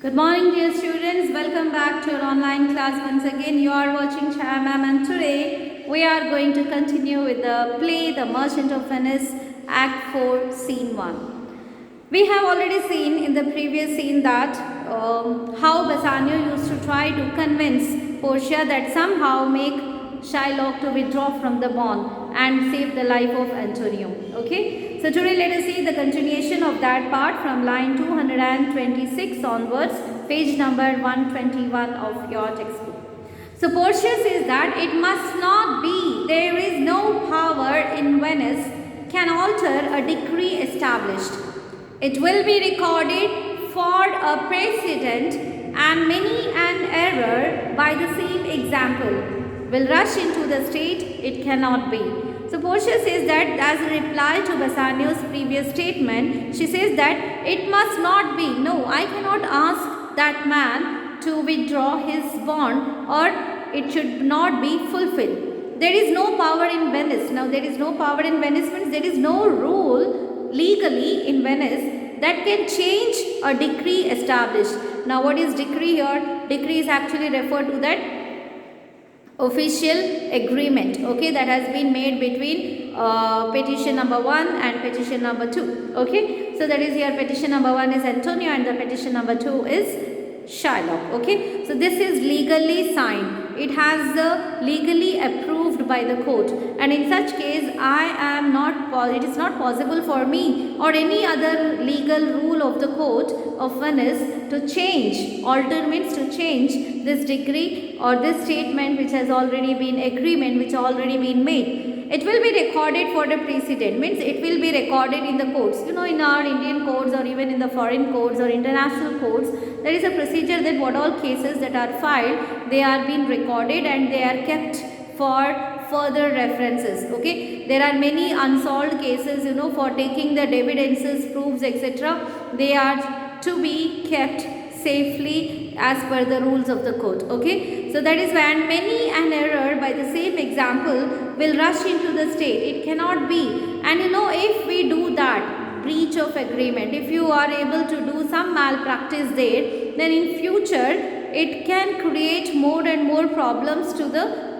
Good morning, dear students. Welcome back to your online class. Once again, you are watching Chaya Ma'am, and today we are going to continue with the play The Merchant of Venice, Act 4, Scene 1. We have already seen in the previous scene that how Bassanio used to try to convince Portia that somehow make Shylock to withdraw from the bond and save the life of Antonio. Okay, so today let us see the continuation of that part from line 226 onwards, page number 121 of your textbook. So Portia says that it must not be, there is no power in Venice can alter a decree established. It will be recorded for a precedent, and many an error by the same example will rush into the state it cannot be. So Portia says that as a reply to Bassanio's previous statement, she says that it must not be. No, I cannot ask that man to withdraw his bond, or it should not be fulfilled. There is no power in Venice. Now there is no power in Venice means there is no rule legally in Venice that can change a decree established. Now what is decree here? Decree is actually referred to that official agreement, okay, that has been made between petition number 1 and petition number 2. Okay, so that is here petition number 1 is Antonio and the petition number 2 is Shylock. Okay, so this is legally signed, it has legally approved by the court, and in such case it is not possible for me or any other legal rule of the court of Venice to change, alter means to change this decree or this statement which has already been agreement which already been made. It will be recorded for the precedent means it will be recorded in the courts. You know, in our Indian courts or even in the foreign courts or international courts, there is a procedure that what all cases that are filed, they are being recorded and they are kept for further references. Okay, there are many unsolved cases, you know, for taking the evidences, proofs, etc. They are to be kept safely as per the rules of the court. Okay, so that is when many an error by the same example will rush into the state it cannot be. And you know, if we do that breach of agreement, if you are able to do some malpractice there, then in future it can create more and more problems to the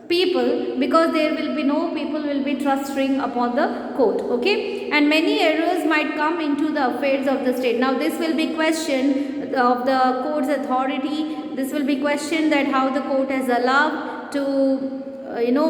people, because there will be no people will be trusting upon the court. Okay, and many errors might come into the affairs of the state. Now this will be questioned of the court's authority. This will be questioned that how the court has allowed to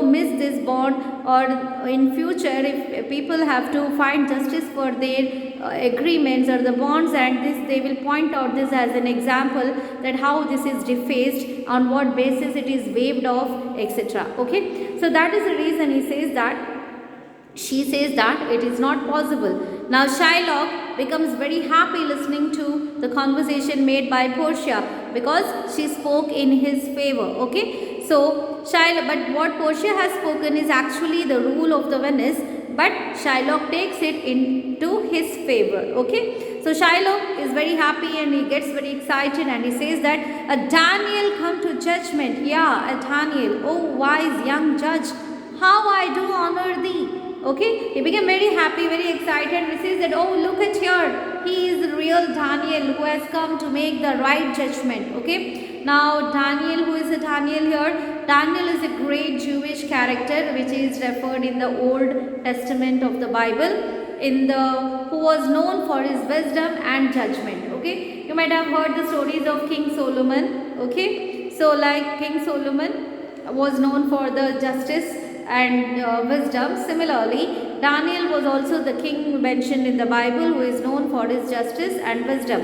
miss this bond, or in future if people have to find justice for their agreements or the bonds, and this they will point out this as an example that how this is defaced, on what basis it is waived off, etc. Okay, so that is the reason she says that it is not possible. Now Shylock becomes very happy listening to the conversation made by Portia because she spoke in his favor. Okay, so Shylock, but what Portia has spoken is actually the rule of the Venice, but Shylock takes it into his favor. Okay, so Shylock is very happy and he gets very excited and he says that a Daniel come to judgment. Yeah, a Daniel, oh wise young judge, how I do honor thee. Okay, he became very happy, very excited. He says that, oh, look at here, he is the real Daniel who has come to make the right judgment. Okay, now Daniel, who is a Daniel here? Daniel is a great Jewish character which is referred in the Old Testament of the Bible, who was known for his wisdom and judgment. Okay, you might have heard the stories of King Solomon. Okay, so like King Solomon was known for the justice and wisdom. Similarly, Daniel was also the king mentioned in the Bible who is known for his justice and wisdom.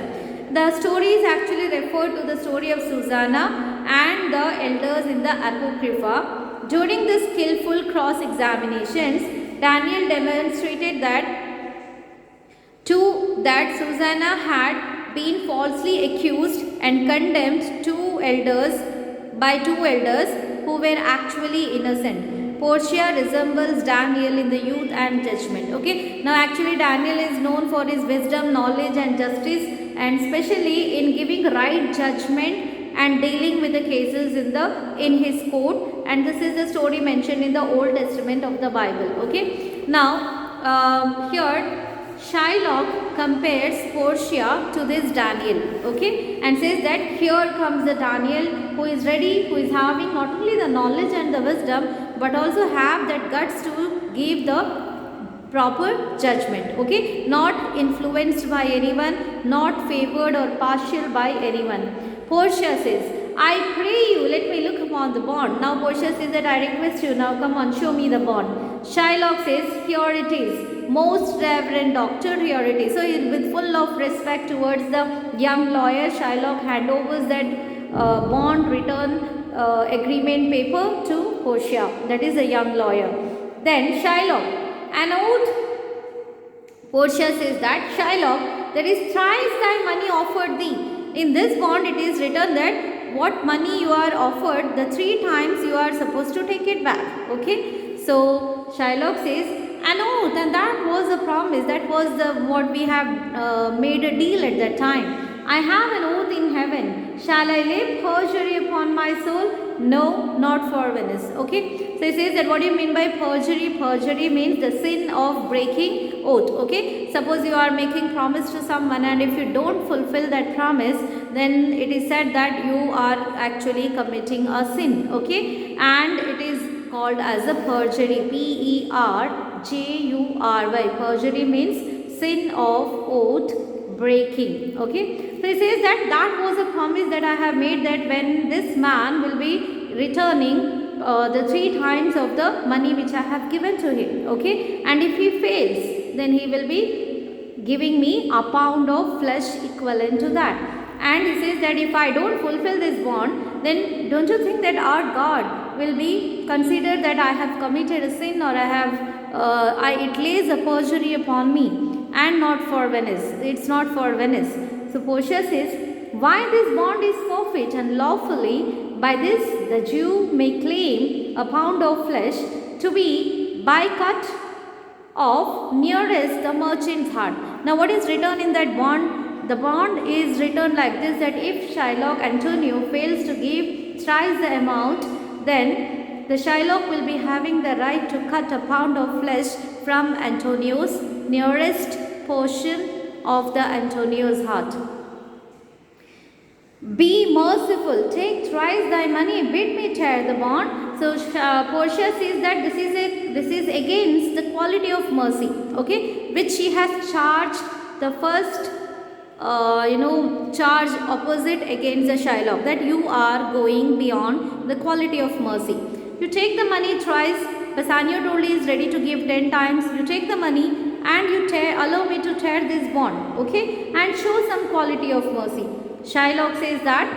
The stories actually refer to the story of Susanna and the elders in the Apocrypha. During the skillful cross-examinations, Daniel demonstrated that Susanna had been falsely accused and condemned by two elders who were actually innocent. Portia resembles Daniel in the youth and judgment. Okay, now actually Daniel is known for his wisdom, knowledge and justice, and especially in giving right judgment and dealing with the cases in his court, and this is the story mentioned in the Old Testament of the Bible. Okay, now here Shylock compares Portia to this Daniel, okay, and says that here comes the Daniel who is ready, who is having not only the knowledge and the wisdom, but also have that guts to give the proper judgment, okay, not influenced by anyone, not favored or partial by anyone. Portia says, I pray you, let me look upon the bond. Now Portia says that I request you, now come on, show me the bond. Shylock says, here it is, most reverend doctor, here it is. So with full of respect towards the young lawyer, Shylock handovers that bond return agreement paper to Portia, that is a young lawyer. Then Shylock, an oath. Portia says that, Shylock, there is thrice thy money offered thee. In this bond it is written that what money you are offered, the 3 times you are supposed to take it back, okay. So Shylock says, an oath, and that was a promise, that was the what we have made a deal at that time. I have an oath in heaven. Shall I lay perjury upon my soul? No, not for Venice. Okay. So it says that what do you mean by perjury? Perjury means the sin of breaking oath. Okay. Suppose you are making promise to someone, and if you don't fulfill that promise, then it is said that you are actually committing a sin. Okay. And it is called as a perjury. Perjury. Perjury means sin of oath breaking. Okay. So it says that that was a promise that I have made, that when this man will be returning the 3 times of the money which I have given to him. Okay. And if he fails, then he will be giving me a pound of flesh equivalent to that. And he says that if I don't fulfill this bond, then don't you think that our God will be consider that I have committed a sin, or it lays a perjury upon me, and not for Venice. It's not for Venice. So Portia says, why this bond is forfeit and lawfully, by this the Jew may claim a pound of flesh to be by cut off nearest the merchant's heart. Now what is written in that bond? The bond is written like this, that if Shylock Antonio fails to give thrice the amount, then the Shylock will be having the right to cut a pound of flesh from Antonio's nearest portion of the Antonio's heart. Be merciful, take thrice thy money, bid me tear the bond. So Portia says that this is against the quality of mercy, okay, which she has charged the first charge opposite against the Shylock, that you are going beyond the quality of mercy. You take the money thrice. Bassanio told he is ready to give 10 times. You take the money and you allow me to tear this bond, okay, and show some quality of mercy. Shylock says that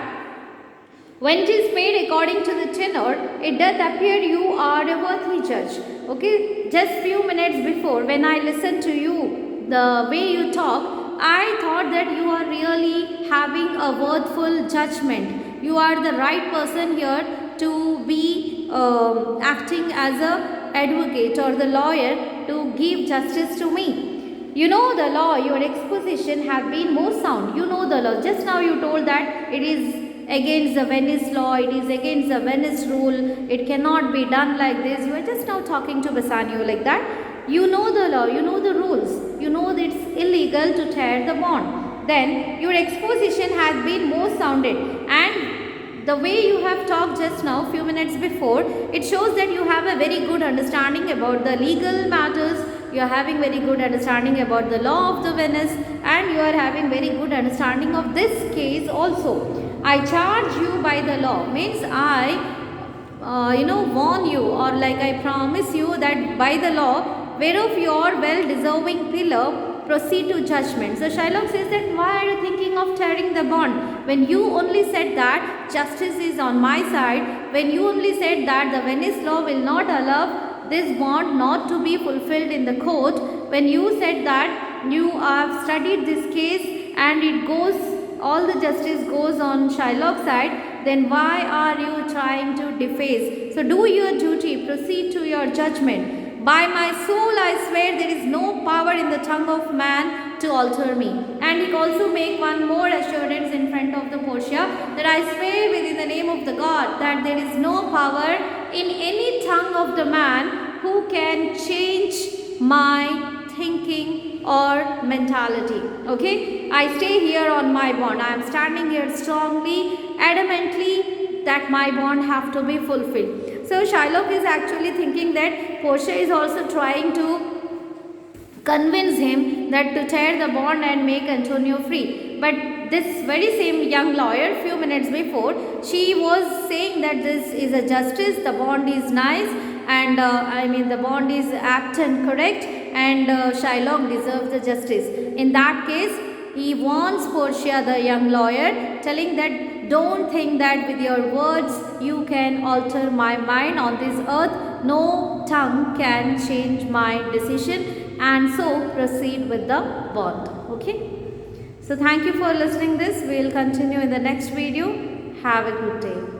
when it is paid according to the tenor, it doth appear you are a worthy judge. Okay, just few minutes before, when I listened to you, the way you talk, I thought that you are really having a worthful judgment. You are the right person here to be acting as a advocate or the lawyer to give justice to me. You know the law, your exposition have been most sound. You know the law. Just now you told that it is against the Venice law, it is against the Venice rule, it cannot be done like this. You are just now talking to Bassanio like that. You know the law, you know the rules, you know that it's illegal to tear the bond. Then your exposition has been most sounded, and the way you have talked just now few minutes before, it shows that you have a very good understanding about the legal matters, you are having very good understanding about the law of the Venice, and you are having very good understanding of this case also. I charge you by the law, means I warn you, or like I promise you that by the law, whereof your well-deserving pillar, proceed to judgment. So Shylock says that why are you thinking of tearing the bond, when you only said that justice is on my side, when you only said that the Venice law will not allow this bond not to be fulfilled in the court, when you said that you have studied this case and it goes, all the justice goes on Shylock's side, then why are you trying to deface? So do your duty, proceed to your judgment. By my soul I swear there is no power in the tongue of man to alter me. And he also make one more assurance in front of the Portia, that I swear within the name of the God that there is no power in any tongue of the man who can change my thinking or mentality. Okay, I stay here on my bond. I am standing here strongly, adamantly that my bond have to be fulfilled. So Shylock is actually thinking that Portia is also trying to convince him that to tear the bond and make Antonio free. But this very same young lawyer, few minutes before, she was saying that this is a justice, the bond is nice, and the bond is apt and correct, and Shylock deserves the justice. In that case, he warns Portia, the young lawyer, telling that don't think that with your words you can alter my mind on this earth. No tongue can change my decision, and so proceed with the bond. Okay. So thank you for listening this. We will continue in the next video. Have a good day.